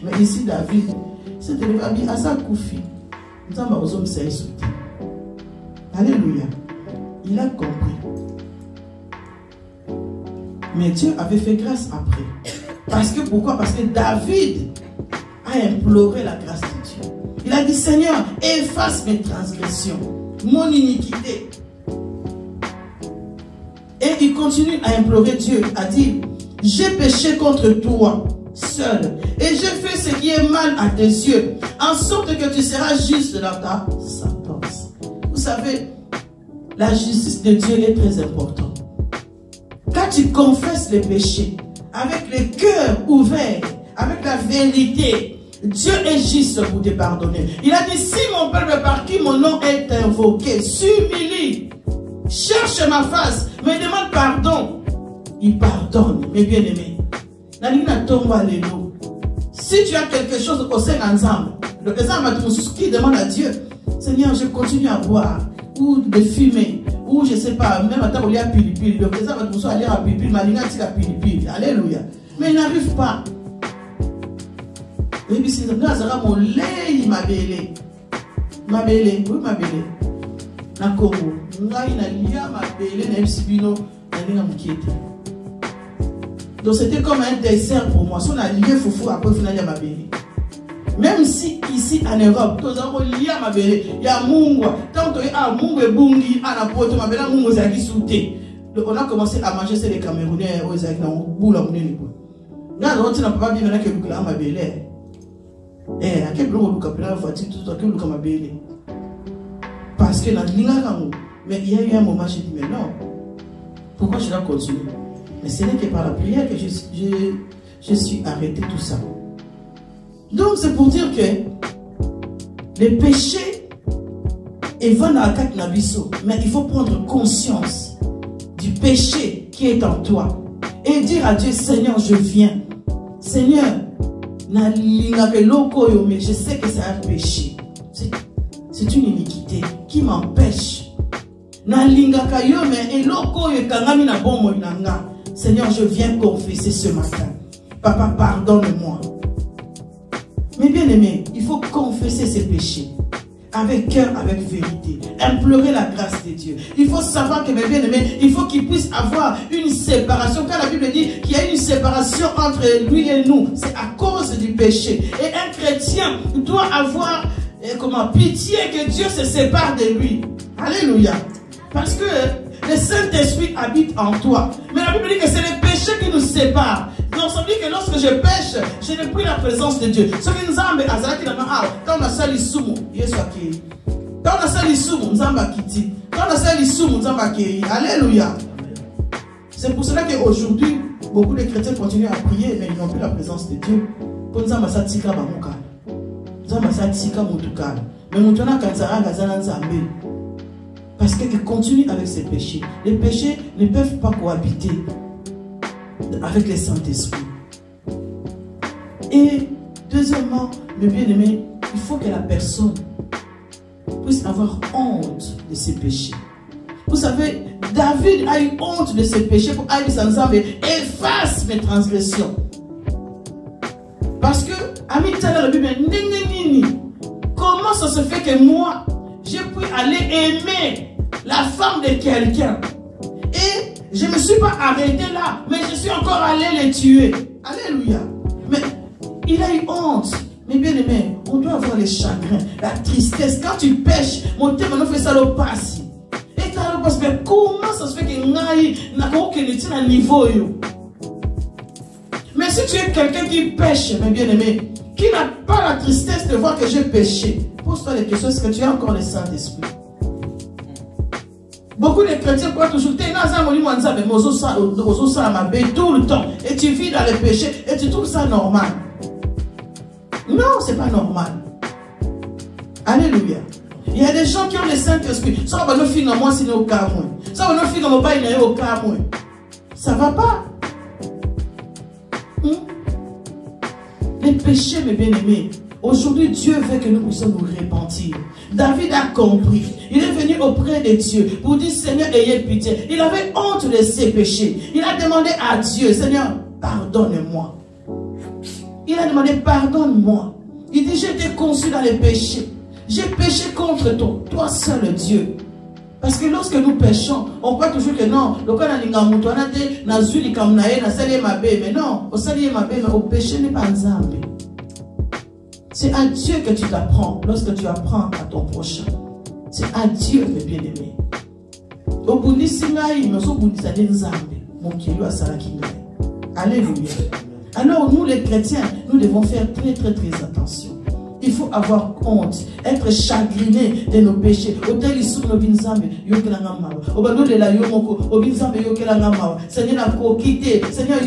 Mais ici, David, c'était le babi à sa koufi. Alléluia. Il a compris. Mais Dieu avait fait grâce après. Parce que pourquoi? Parce que David a imploré la grâce de Dieu. Il a dit, Seigneur, efface mes transgressions, mon iniquité. Et il continue à implorer Dieu, à dire, j'ai péché contre toi seul, et j'ai fait ce qui est mal à tes yeux, en sorte que tu seras juste dans ta sentence. Vous savez, la justice de Dieu est très importante. Quand tu confesses les péchés, avec le cœur ouvert, avec la vérité, Dieu est juste pour te pardonner. Il a dit, si mon peuple par qui mon nom est invoqué s'humilie, cherche ma face, me demande pardon, il pardonne, mes bien-aimés. Si tu as quelque chose au sein ensemble, le exemple qui demande à Dieu, Seigneur, je continue à boire, ou de fumer, ou je ne sais pas, même à temps où il y a pilipili, le président va tous aller à pilipili, malina tika pilipili, alléluia. Mais il n'arrive pas. Et puis, c'est ça, mon lait, il m'a belé. Ma belé, oui, ma belé. Na Congo, ngai na lia ma belé na msibino na ninga mkiete. Donc c'était comme un dessert pour moi. Si on a lié foufou, après finalement ma belle. Même si ici en Europe, nous avons lié ma belle, il y a Mungwa. Tant que Mungwa et Bungi, à la pote, ma belle, Mungwa c'est qui sauté. Donc on a commencé à manger les Camerounais aux Aïs, dans le bout là, on est libre. Là, on n'a pas bien que vous ma belle. Eh, à quel point vous avez la voiture, tout à quel point ma belle. Parce que dans l'Ingaramou, mais il y a eu un moment, j'ai dit, mais non. Pourquoi je dois continuer? Mais ce n'est que par la prière que je suis arrêté tout ça. Donc c'est pour dire que les péchés vont dans la carte Nabiso, mais il faut prendre conscience du péché qui est en toi et dire à Dieu, Seigneur, je viens. Seigneur, je sais que c'est un péché. C'est une iniquité qui m'empêche. Seigneur, je viens confesser ce matin. Papa, pardonne-moi. Mais bien aimé, il faut confesser ses péchés. Avec cœur, avec vérité. Implorer la grâce de Dieu. Il faut savoir que, mes bien-aimés, il faut qu'il puisse avoir une séparation. Quand la Bible dit qu'il y a une séparation entre lui et nous, c'est à cause du péché. Et un chrétien doit avoir pitié que Dieu se sépare de lui. Alléluia. Parce que le Saint-Esprit habite en toi. Mais la Bible dit que c'est les péchés qui nous séparent. Donc ça veut dire que lorsque je pêche, je n'ai plus la présence de Dieu. Ce qui nous a quand on a sali sumu, quand on a sali sumu, nous avons quitté. Quand on a sali sumu, nous avons accueilli. Alléluia. C'est pour cela qu'aujourd'hui, beaucoup de chrétiens continuent à prier, mais ils n'ont plus la présence de Dieu. Pour nous avons sati kabamuka. Nous avons sati kamutuka. Mais nous avons kanzara gazana nzambe. Parce qu'ils continuent avec ces péchés. Les péchés ne peuvent pas cohabiter avec le Saint-Esprit. Et deuxièmement, mes bien-aimés, il faut que la personne puisse avoir honte de ses péchés. Vous savez, David a eu honte de ses péchés pour aller sans âme et efface mes transgressions. Parce que, Amitala, la Bible, comment ça se fait que moi, j'ai pu aller aimer la femme de quelqu'un et je ne me suis pas arrêté là, mais je suis encore allé les tuer. Alléluia. Mais il a eu honte. Mais bien aimé, on doit avoir les chagrins, la tristesse. Quand tu pêches, mon thème maintenant fait ça le passe. Et quand le passe, mais comment ça se fait que n'a pas un niveau? Mais si tu es quelqu'un qui pêche, mes bien aimé, qui n'a pas la tristesse de voir que j'ai péché, pose-toi les questions, est-ce que tu as encore le Saint-Esprit? Beaucoup de chrétiens croient toujours tout le temps et tu vis dans le péché et tu trouves ça normal. Non, c'est pas normal. Alléluia. Il y a des gens qui ont le Saint-Esprit. Ça va nous finir moi si nous au cas moins. Ça va nous finir au bail au cas moins. Ça va pas. Les péchés, mes bien-aimés. Aujourd'hui, Dieu veut que nous puissions nous repentir. David a compris. Il est venu auprès de Dieu pour dire, Seigneur, ayez pitié. Il avait honte de ses péchés. Il a demandé à Dieu, Seigneur, pardonne-moi. Il a demandé, pardonne-moi. Il dit, j'ai été conçu dans les péchés. J'ai péché contre toi seul Dieu. Parce que lorsque nous péchons, on croit toujours que non, mais non, au péché n'est pas Nzambe. C'est à Dieu que tu t'apprends lorsque tu apprends à ton prochain. C'est à Dieu, mes bien-aimés. Alléluia. Alors nous les chrétiens, nous devons faire très très très attention. Il faut avoir honte, être chagriné de nos péchés. Seigneur,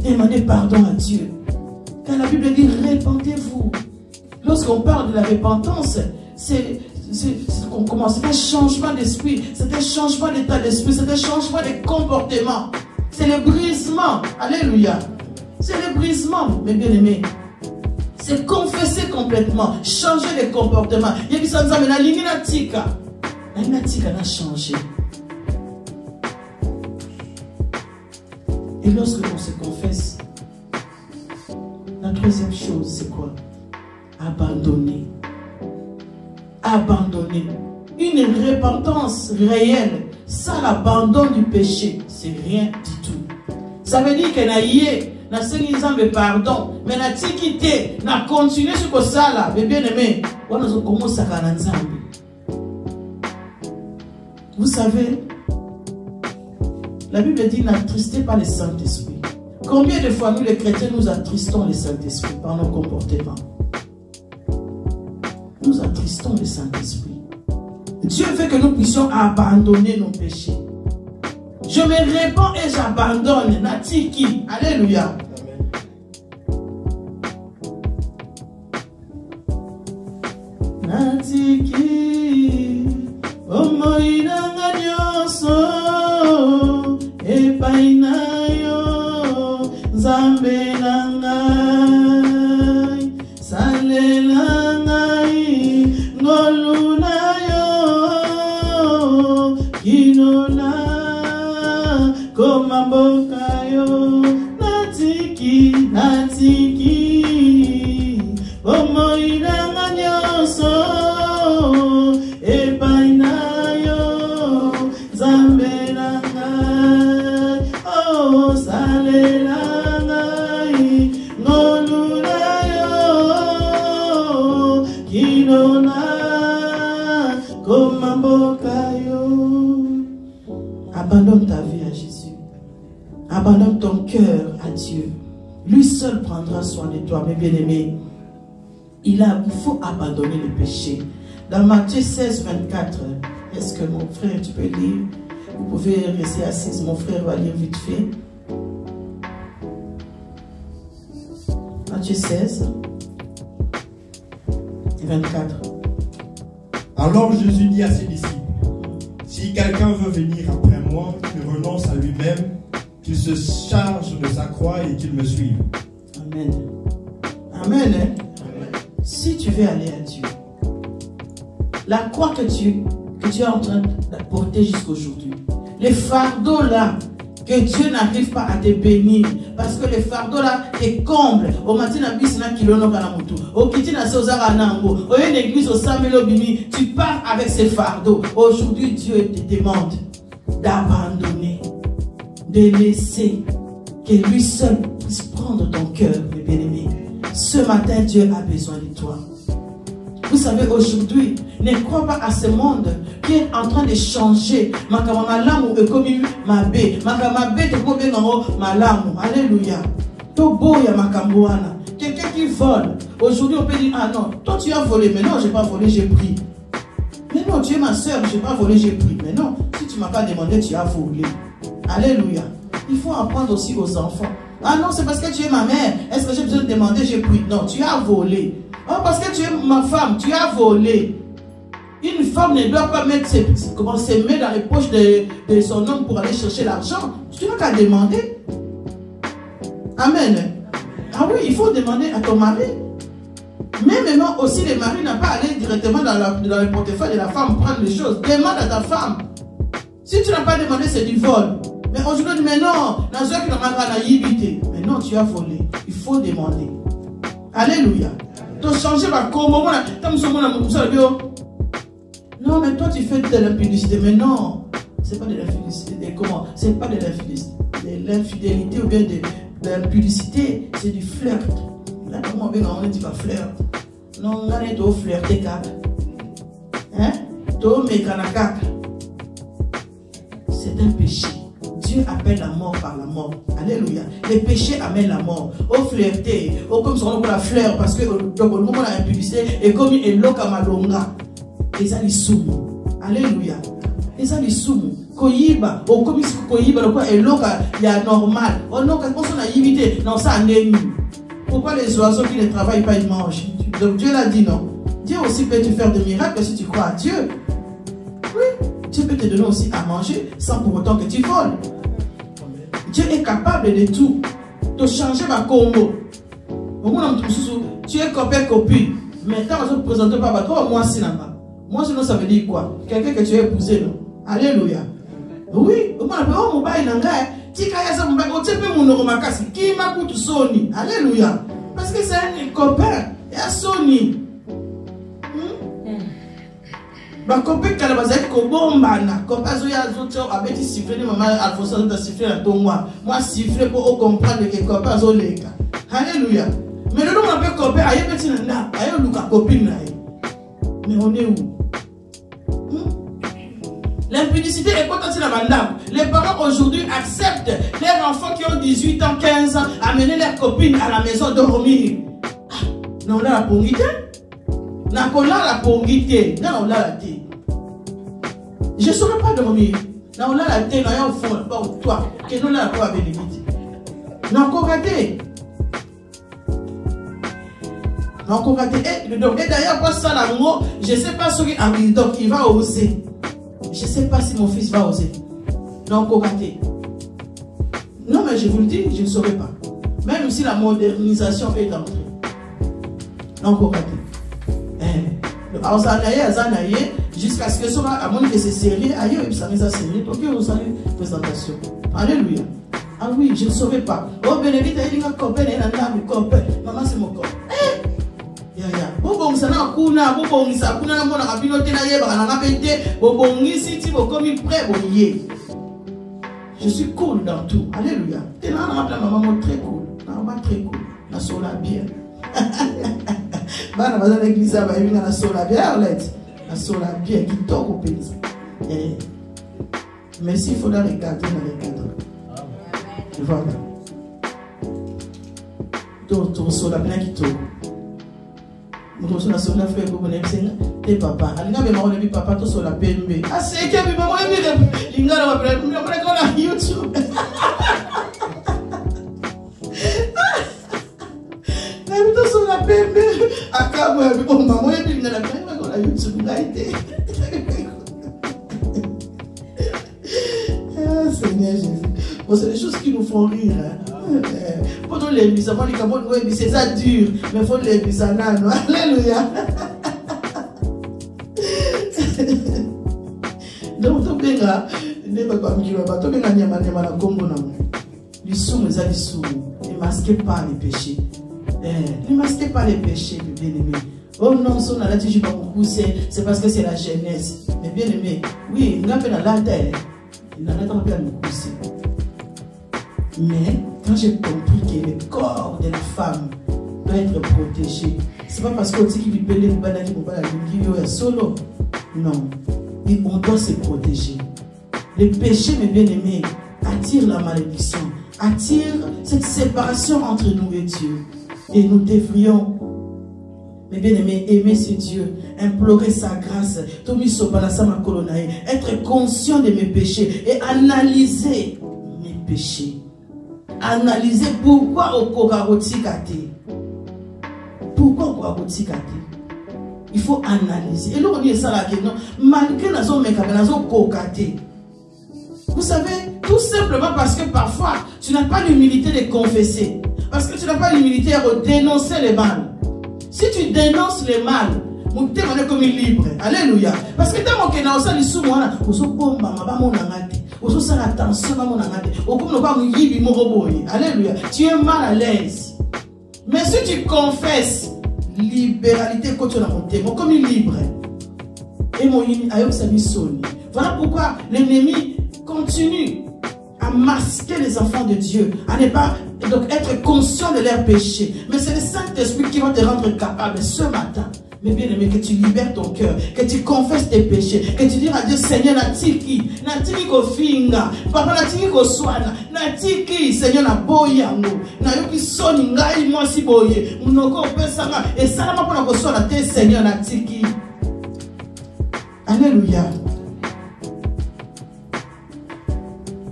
demandez pardon à Dieu. Car la Bible dit, répentez-vous. Lorsqu'on parle de la repentance, c'est un changement d'esprit, c'est un changement d'état d'esprit, c'est un changement de comportement. C'est le brisement. Alléluia. C'est le brisement, mes bien-aimés. C'est confesser complètement, changer de comportement. Il y a qui s'en dit, la ligne n'a changé. Et lorsque on se confesse, la troisième chose, c'est quoi? Abandonner. Abandonner. Une repentance réelle, sans l'abandon du péché, c'est rien du tout. Ça veut dire que na yé, na sengi nzambe pardon, mais na tikité, na continuer sur ko sala, mais bien aimé, on a commencé à nzambe. Vous savez, la Bible dit n'attristez pas le Saint-Esprit. Combien de fois nous les chrétiens nous attristons le Saint-Esprit par nos comportements? Nous attristons le Saint-Esprit. Dieu veut que nous puissions abandonner nos péchés. Je me répands et j'abandonne. Natiki. Alléluia. Natiki. Omoina nganyoso. Epainayo. Zambe nangai. Sale nangai. Ngolunayo. Kinona. Komambokayo. Natiki. Natiki. Omoina nganyoso. Epainayo. Zambe nangai. Oh, sale nangai. Ngolunayo. Kinona. Komambokayo. Abandonne ta vie à Jésus. Abandonne ton cœur à Dieu. Lui seul prendra soin de toi, mes bien-aimés. Il faut abandonner le péché. Dans Matthieu 16, 24, est-ce que mon frère, tu peux lire? Vous pouvez rester assis, mon frère va lire vite fait. Matthieu 16, 24. Alors Jésus dit à ses disciples, si quelqu'un veut venir après moi, qu'il renonce à lui-même, qu'il se charge de sa croix et qu'il me suive. Amen. Amen. Hein? Amen. Si tu veux aller à Dieu, la croix que tu es en train de porter jusqu'aujourd'hui, les fardeaux là, que Dieu n'arrive pas à te bénir, parce que les fardeaux là te comblent. Au matin, tu pars avec ces fardeaux. Aujourd'hui, Dieu te demande d'abandonner, de laisser que lui seul puisse prendre ton cœur, mes bien-aimés. Ce matin, Dieu a besoin de toi. Vous savez, aujourd'hui, ne crois pas à ce monde qui est en train de changer. Alléluia. Quelqu'un qui vole. Aujourd'hui, on peut dire, ah non, toi tu as volé. Mais non, je n'ai pas volé, j'ai pris. Mais non, tu es ma soeur, je n'ai pas volé, j'ai pris. Mais non, si tu ne m'as pas demandé, tu as volé. Alléluia. Il faut apprendre aussi aux enfants. Ah non, c'est parce que tu es ma mère. Est-ce que j'ai besoin de demander, j'ai pris? Non, tu as volé. Oh, parce que tu es ma femme, tu as volé. Une femme ne doit pas mettre ses mains dans les poches de son homme pour aller chercher l'argent. Tu n'as qu'à demander. Amen. Ah oui, il faut demander à ton mari. Mais maintenant aussi, le mari n'a pas à aller directement dans le portefeuille de la femme prendre les choses. Demande à ta femme. Si tu n'as pas demandé, c'est du vol. Mais aujourd'hui, mais non, mais non, tu as volé. Il faut demander. Alléluia. Tu changer ma combo. Non, mais toi tu fais de l'impudicité. Mais non, c'est pas de l'infidélité. Comment? C'est pas de l'infidélité ou bien de l'impudicité, c'est du flirt. Là, comment on dit pas flirt? Non, on est au flirter caca. Hein? C'est un péché. Dieu appelle la mort par la mort. Alléluia. Les péchés amènent la mort. Au flirter, au comme son nom la fleur, parce que donc le moment de l'impudicité est comme une locamalonga. Les alisoumu. Alléluia. Les alisoumu. Koyiba, au comme si koyiba, le quoi est loca, il y a normal. Oh non, quand on a évité, non, ça en est nul. Pourquoi les oiseaux qui ne travaillent pas, ils mangent? Donc Dieu l'a dit non. Dieu aussi peut te faire des miracles si tu crois à Dieu. Oui, Dieu peut te donner aussi à manger sans pour autant que tu voles. Dieu est capable de tout. De changer ma combo. Tu es copain copine. Maintenant, on se présente pas. Toi, moi, c'est là-bas. Moi, sinon, ça veut dire quoi? Quelqu'un que tu as épousé, non? Alléluia. Oui, oh, Alléluia. Parce que c'est un copain. Et à Sony. Bah, copain, quand il va dire que bon, copain, il y a d'autres gens qui ont sifflé, maman, Alphonse a sifflé à ton moi. Moi, sifflé pour comprendre que copain, c'est les gars. Alléluia. Mais le nom on appelle copain, aïe, petit nana, aïe, Lucas, copine. Mais on est où? L'impudicité est potentielle à madame. Les parents aujourd'hui acceptent leurs enfants qui ont 18 ans, 15 ans, amener leurs copines à la maison dormir. Non, là, la pongité. La pongité. Non, là, la thé. Je ne saurais pas dormir. Non, là, la thé, non, au fond, pas toi. Que nous, là, la bénédicte. Non, encore raté. Non, encore raté. Et d'ailleurs, pas ça, là, je ne sais pas ce qu'il a dit. Donc, il va oser. Je ne sais pas si mon fils va oser. Non, raté. Non, mais je vous le dis, je ne saurais pas. Même si la modernisation est entrée. Non, raté. Jusqu'à ce que ce soit à mon que c'est sérieux, ailleurs, ça met ça sérieux. Donc, vous savez, présentation. Alléluia. Ah oui, je ne saurais pas. Oh, Bénédicte, il y a un copain, il y a un copain. Maman, c'est mon copain. Je suis cool dans tout. Alléluia. Maman très cool. Maman très cool. La sola bien. L'église va venir la sola bien. La sola bien qui toque au pays. Mais s'il faudra regarder dans les cadres. Voilà. Donc, sola bien qui toque. Nous sommes sur la frère pour mon tes papa. Alina me marre papa tout sur la PMB. Ah c'est que mi maman est linga la frère, mi après qu'on a YouTube. Na mi tout sur la PMB. Aka moi mi bon maman est linga la frère qu'on a YouTube ngaité. Ah Seigneur Jésus. Bon, c'est des choses qui nous font rire. Pendant les mises, avant les camots, c'est ça dur, mais il faut les mises en âne. Alléluia. Donc, tout le monde, ne va pas me dire, tout le monde a la Congo. Les sous, les sous, ne masquez pas les péchés. Ne masquez pas les péchés, bien aimé. Oh non, si on a dit, je ne vais pas beaucoup, c'est parce que c'est la jeunesse. Mais bien aimé, oui, on a fait la terre. Il n'a pas pu nous pousser. Mais quand j'ai compris que le corps de la femme doit être protégé, c'est pas parce qu'on dit qu'il peut les bananes qui ne pas la lumière solo. Non, on doit se protéger. Le péché, mes bien-aimés, attire la malédiction, attire cette séparation entre nous et Dieu. Et nous devrions, mes bien-aimés, aimer ce Dieu, implorer sa grâce, être conscient de mes péchés et analyser mes péchés. Analyser pourquoi au Kogarotikate. Pourquoi au Kogarotikate? Il faut analyser. Et là, on dit ça là, non, malgré la zone Kokate. Vous savez, tout simplement parce que parfois, tu n'as pas l'humilité de confesser. Parce que tu n'as pas l'humilité de dénoncer le mal. Si tu dénonces le mal, mon thème est comme libre. Alléluia. Parce que tant que tu as aussi sous moi, alléluia. Tu es mal à l'aise. Mais si tu confesses, libéralité comme libre. Et mon voilà pourquoi l'ennemi continue à masquer les enfants de Dieu, à ne pas donc être conscient de leurs péchés. Mais c'est le Saint-Esprit qui va te rendre capable ce matin. Mais bien aimé, que tu libères ton cœur, que tu confesses tes péchés, que tu dis à Dieu, Seigneur, natiki kofinga, papa natiki koswana, natiki, Seigneur, na boyango, na yoki soni ngai moi si boye, munoko pesanga, et ça n'a pas koswana te, Seigneur, natiki. Alléluia.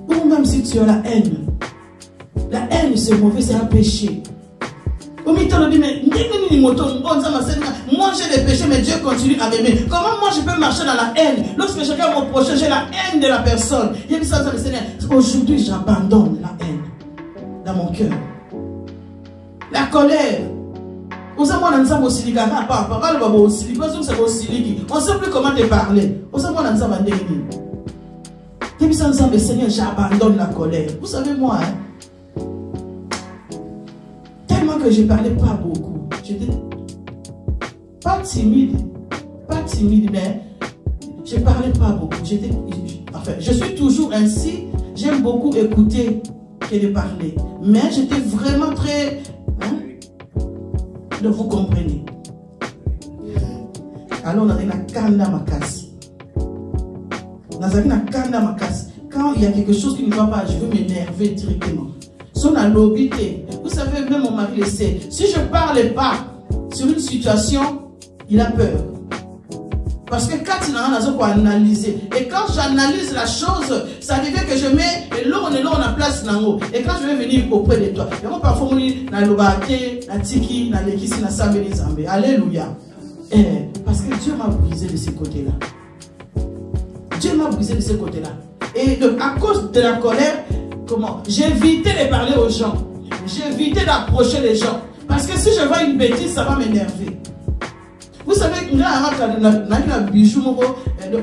Ou même si tu as la haine c'est mauvais, c'est un péché. Moi j'ai des péchés, mais Dieu continue à m'aimer. Comment moi je peux marcher dans la haine? Lorsque je regarde mon prochain, j'ai la haine de la personne. Aujourd'hui j'abandonne la haine dans mon cœur. La colère. On ne sait plus comment te parler. Seigneur, j'abandonne la colère. Vous savez moi, hein? Tellement que je ne parlais pas beaucoup. J'étais pas timide, mais je ne parlais pas beaucoup. Enfin, je suis toujours ainsi. J'aime beaucoup écouter que de parler. Mais j'étais vraiment très... vous comprenez. Alors, on a la kanda makasi. Quand il y a quelque chose qui ne va pas, je veux m'énerver directement. Son alobité. Vous savez, même mon mari le sait. Si je ne parle pas sur une situation, il a peur. Parce que quand il en a pour analyser, et quand j'analyse la chose, ça arrive que je mets l'eau en place nango. Et quand je vais venir auprès de toi, et moi parfois on dit na lobate, na tiki, na lekisi, na sambeli zambe. Alléluia. Parce que Dieu m'a brisé de ce côté-là. Dieu m'a brisé de ce côté-là. Et donc, à cause de la colère, comment? J'ai évité de parler aux gens. J'ai évité d'approcher les gens. Parce que si je vois une bêtise, ça va m'énerver. Vous savez,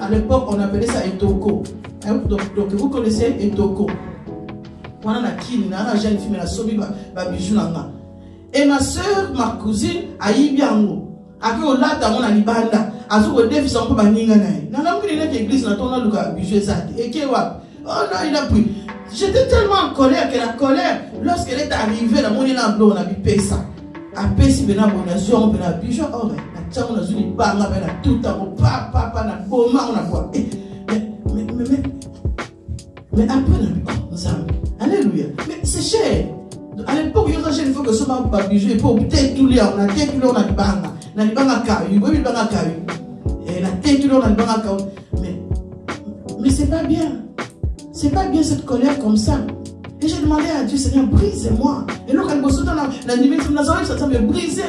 à l'époque, on appelait ça Etoko. Donc, vous connaissez Etoko. Et ma soeur, ma cousine, a eu bien mot. Avec au lata, on a libanda. Azu au défi, ça on peut pas nier. N'a pas pris l'église, n'a pas le bijou ça. Et qui va? Oh non, il a pris. J'étais tellement en colère que la colère, lorsqu'elle est arrivée, la monnaie n'a pas payé ça. Après, si on a on a bijou, oh, on a une bague, on a tout à papa, on a comment on a quoi. Mais après, on a alléluia. Mais c'est cher. À l'époque, il faut que ce soit pas bijou, il faut peut-être tout lire, on a tête, on a bague. On a des banques à caillou, oui, banques à caillou. Et la tête, on a des banques à caillou. Mais c'est pas bien. C'est pas bien cette colère comme ça. Et j'ai demandé à Dieu, Seigneur, brise-moi. Et là, quand je suis dans la nuit, ça me brise,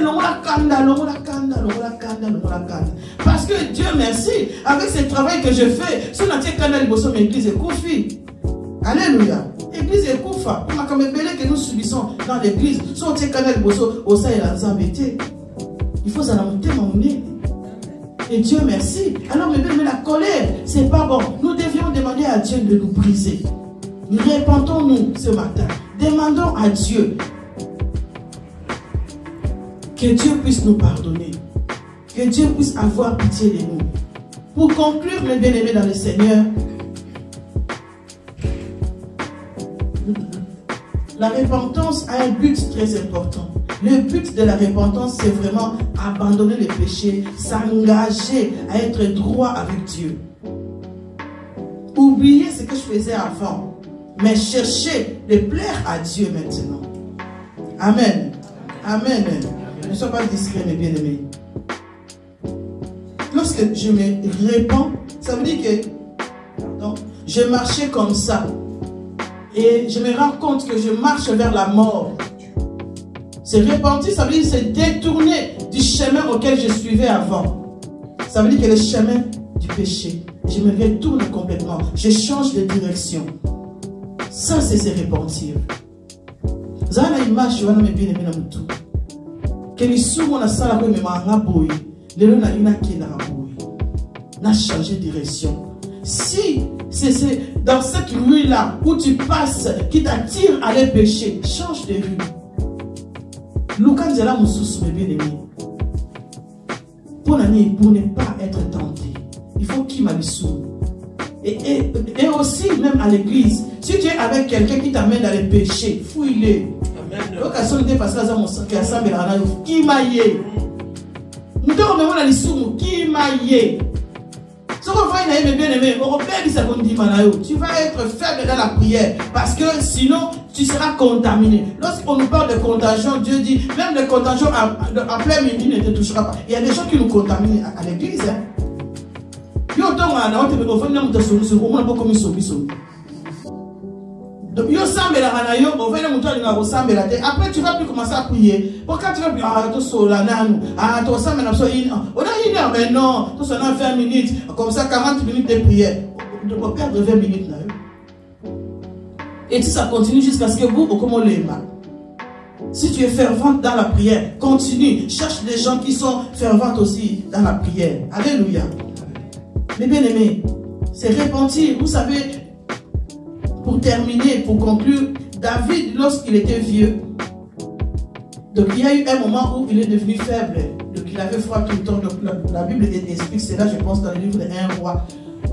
parce que Dieu merci, avec ce travail que je fais, si on a dit que l'église est koufi. Alléluia. L'église est koufa. On a comme que nous subissons dans l'église. Si on tient canal bosso, au sein de la zambété. Il faut s'en monter mon nez. Et Dieu merci. Alors, mais la colère, c'est pas bon. Nous devions demander à Dieu de nous briser. Répentons-nous ce matin. Demandons à Dieu que Dieu puisse nous pardonner. Que Dieu puisse avoir pitié de nous. Pour conclure, mes bien-aimés dans le Seigneur, la repentance a un but très important. Le but de la repentance, c'est vraiment abandonner les péchés, s'engager à être droit avec Dieu. Oublier ce que je faisais avant, mais chercher de plaire à Dieu maintenant. Amen. Amen. Ne sois pas discret, mes bien-aimés. Lorsque je me répands, ça veut dire que je marchais comme ça. Et je me rends compte que je marche vers la mort. C'est repentir, ça veut dire c'est détourner du chemin auquel je suivais avant. Ça veut dire que le chemin du péché. Je me retourne complètement. Je change de direction. Ça, c'est se repentir. Vous avez une image, vous avez bien aimé dans tout. Que les sous, on a ça, là, mais on a boy. Les gens, on a changé de direction. Si c'est dans cette rue-là où tu passes, qui t'attire à les pécher, change de rue. Lucas Zela Moussous, mes bien-aimés. Pour ne pas être tenté, il faut qu'il m'a et aussi, même à l'église, si tu es avec quelqu'un qui t'amène dans les péchés, fouille-les. L'occasion de passer à mon sac, qui m'a yé. Nous devons me voir les sous, qui m'a yé. Tu vas être faible dans la prière parce que sinon tu seras contaminé. Lorsqu'on nous parle de contagion, Dieu dit même les contagions en plein midi ne te touchera pas. Il y a des gens qui nous contaminent à l'église. Donc, après, tu vas plus commencer à prier. Pourquoi tu vas plus mais non, tout ça 20 minutes, comme ça 40 minutes de prière. On ne peut pas perdre 20 minutes. Et si ça continue jusqu'à ce que vous, comment les mains. Si tu es fervente dans la prière, continue. Cherche des gens qui sont ferventes aussi dans la prière. Alléluia. Mais bien aimés, c'est repentir. Vous savez, pour terminer, pour conclure, David, lorsqu'il était vieux, Donc il y a eu un moment où il est devenu faible. Donc il avait froid tout le temps. Donc la Bible explique cela, je pense, dans le livre de 1 roi.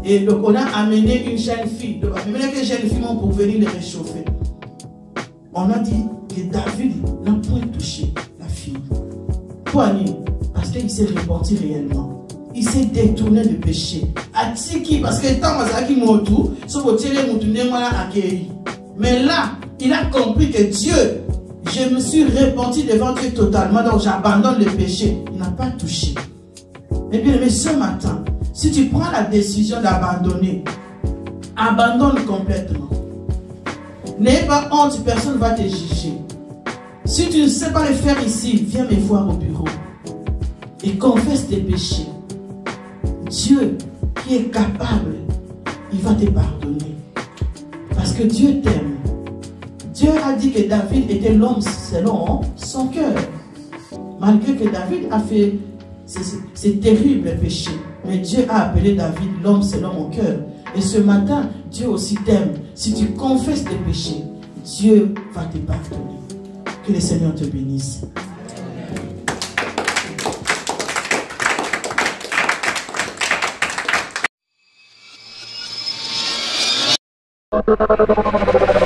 Et donc on a amené une jeune fille. Donc on a amené une jeune fille pour venir les réchauffer. On a dit que David n'a point touché la fille. Pourquoi? Parce qu'il s'est repenti réellement. Il s'est détourné du péché. Atiki, parce que tant que motu, mais là, il a compris que Dieu, je me suis repenti devant Dieu totalement, donc j'abandonne le péché. Il n'a pas touché. Mais bien, mais ce matin, si tu prends la décision d'abandonner, abandonne complètement. N'aie pas honte, personne ne va te juger. Si tu ne sais pas le faire ici, viens me voir au bureau et confesse tes péchés. Dieu qui est capable, il va te pardonner. Parce que Dieu t'aime. Dieu a dit que David était l'homme selon son cœur. Malgré que David a fait ces terribles péchés. Mais Dieu a appelé David l'homme selon mon cœur. Et ce matin, Dieu aussi t'aime. Si tu confesses tes péchés, Dieu va te pardonner. Que le Seigneur te bénisse. Amen.